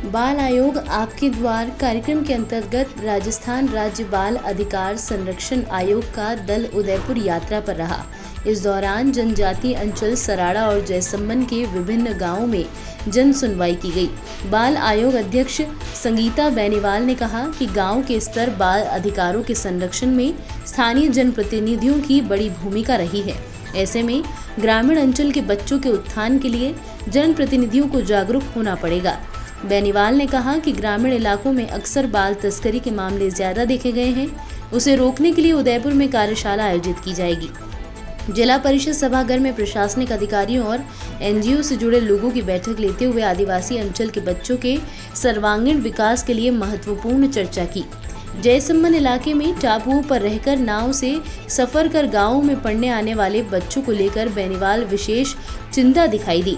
बाल आयोग आपके द्वार कार्यक्रम के अंतर्गत राजस्थान राज्य बाल अधिकार संरक्षण आयोग का दल उदयपुर यात्रा पर रहा। इस दौरान जनजातीय अंचल सराड़ा और जयसमंद के विभिन्न गांवों में जन सुनवाई की गई। बाल आयोग अध्यक्ष संगीता बेनीवाल ने कहा कि गांव के स्तर बाल अधिकारों के संरक्षण में स्थानीय जनप्रतिनिधियों की बड़ी भूमिका रही है। ऐसे में ग्रामीण अंचल के बच्चों के उत्थान के लिए जनप्रतिनिधियों को जागरूक होना पड़ेगा। बेनीवाल ने कहा कि ग्रामीण इलाकों में अक्सर बाल तस्करी के मामले ज्यादा देखे गए हैं। उसे रोकने के लिए उदयपुर में कार्यशाला आयोजित की जाएगी। जिला परिषद सभागार में प्रशासनिक अधिकारियों और एनजीओ से जुड़े लोगों की बैठक लेते हुए आदिवासी अंचल के बच्चों के सर्वांगीण विकास के लिए महत्वपूर्ण चर्चा की। जयसमंद इलाके में टापुओं पर रहकर नाव से सफर कर गांवों में पढ़ने आने वाले बच्चों को लेकर बेनीवाल विशेष चिंता दिखाई दी।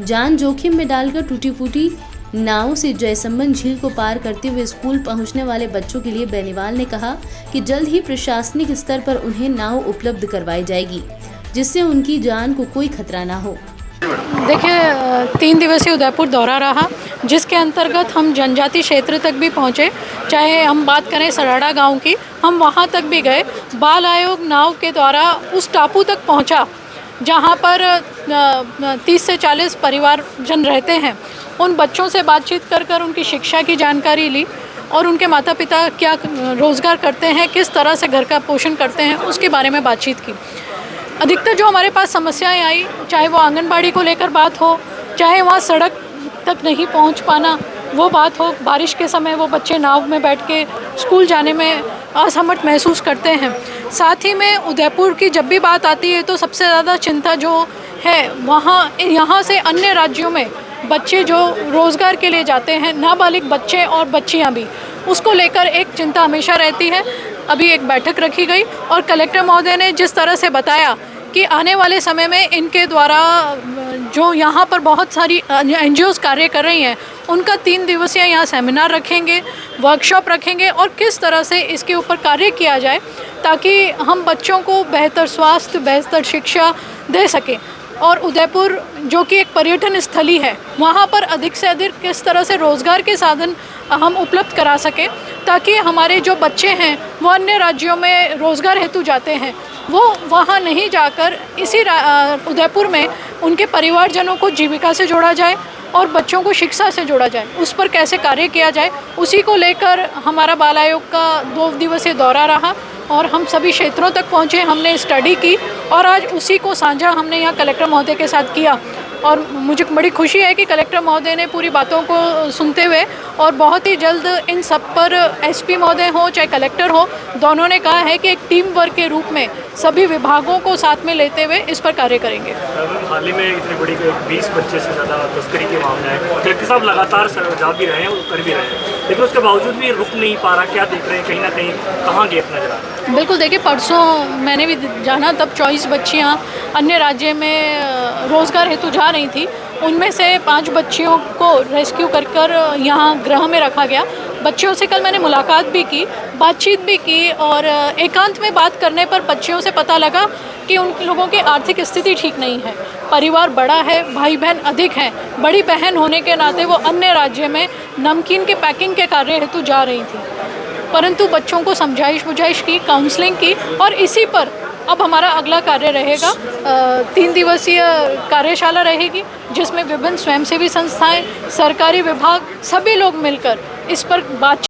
जान जोखिम में डालकर टूटी फूटी नाव से जयसमंद झील को पार करते हुए स्कूल पहुंचने वाले बच्चों के लिए बेनीवाल ने कहा कि जल्द ही प्रशासनिक स्तर पर उन्हें नाव उपलब्ध करवाई जाएगी, जिससे उनकी जान को कोई खतरा ना हो। देखिए, 3 दिवसीय उदयपुर दौरा रहा, जिसके अंतर्गत हम जनजाति क्षेत्र तक भी पहुंचे। चाहे हम बात करें सराड़ा गांव की, हम वहां तक भी गए। बाल आयोग नाव के द्वारा उस टापू तक पहुंचा जहां पर 30 से 40 परिवार जन रहते हैं। उन बच्चों से बातचीत कर उनकी शिक्षा की जानकारी ली और उनके माता पिता क्या रोज़गार करते हैं, किस तरह से घर का पोषण करते हैं, उसके बारे में बातचीत की। अधिकतर जो हमारे पास समस्याएं आई, चाहे वो आंगनबाड़ी को लेकर बात हो, चाहे वहाँ सड़क तक नहीं पहुँच पाना वो बात हो, बारिश के समय वो बच्चे नाव में बैठ के स्कूल जाने में असमर्थ महसूस करते हैं। साथ ही में उदयपुर की जब भी बात आती है तो सबसे ज़्यादा चिंता जो है यहाँ से अन्य राज्यों में बच्चे जो रोज़गार के लिए जाते हैं, नाबालिग बच्चे और बच्चियाँ भी, उसको लेकर एक चिंता हमेशा रहती है। अभी एक बैठक रखी गई और कलेक्टर महोदय ने जिस तरह से बताया कि आने वाले समय में इनके द्वारा जो यहाँ पर बहुत सारी एनजीओज़ कार्य कर रही हैं, उनका 3 दिवसीय यहाँ सेमिनार रखेंगे, वर्कशॉप रखेंगे और किस तरह से इसके ऊपर कार्य किया जाए ताकि हम बच्चों को बेहतर स्वास्थ्य, बेहतर शिक्षा दे सकें। और उदयपुर जो कि एक पर्यटन स्थली है, वहाँ पर अधिक से अधिक किस तरह से रोज़गार के साधन हम उपलब्ध करा सकें ताकि हमारे जो बच्चे हैं वो अन्य राज्यों में रोज़गार हेतु जाते हैं, वो वहाँ नहीं जाकर इसी उदयपुर में उनके परिवारजनों को जीविका से जोड़ा जाए और बच्चों को शिक्षा से जोड़ा जाए। उस पर कैसे कार्य किया जाए, उसी को लेकर हमारा बाल आयोग का 2 दिवसीय दौरा रहा और हम सभी क्षेत्रों तक पहुँचे, हमने स्टडी की और आज उसी को साझा हमने यहाँ कलेक्टर महोदय के साथ किया। और मुझे बड़ी खुशी है कि कलेक्टर महोदय ने पूरी बातों को सुनते हुए और बहुत ही जल्द इन सब पर एसपी महोदय हो चाहे कलेक्टर हो, दोनों ने कहा है कि एक टीम वर्क के रूप में सभी विभागों को साथ में लेते हुए इस पर कार्य करेंगे। हाल ही में इतनी बड़ी 20 बच्चे से ज़्यादा तस्करी के मामले हैं। कलेक्टर साहब लगातार जा भी रहे हैं और कर भी रहे हैं, लेकिन उसके बावजूद भी रुक नहीं पा रहा। क्या देख रहे हैं, कहीं ना कहीं कहाँ गैप नजर आ रहा है? बिल्कुल, देखिए, परसों मैंने भी जाना, तब 24 बच्चियाँ अन्य राज्य में रोज़गार हेतु जा रही थी। उनमें से 5 बच्चियों को रेस्क्यू कर यहाँ गृह में रखा गया। बच्चियों से कल मैंने मुलाकात भी की, बातचीत भी की और एकांत में बात करने पर बच्चियों से पता लगा कि उन लोगों की आर्थिक स्थिति ठीक नहीं है, परिवार बड़ा है, भाई बहन अधिक हैं। बड़ी बहन होने के नाते वो अन्य राज्य में नमकीन के पैकिंग के कार्य हेतु जा रही थी, परंतु बच्चों को समझाइश बुझाइश की, काउंसलिंग की और इसी पर अब हमारा अगला कार्य रहेगा। 3 दिवसीय कार्यशाला रहेगी जिसमें विभिन्न स्वयंसेवी संस्थाएं, सरकारी विभाग, सभी लोग मिलकर इस पर बातचीत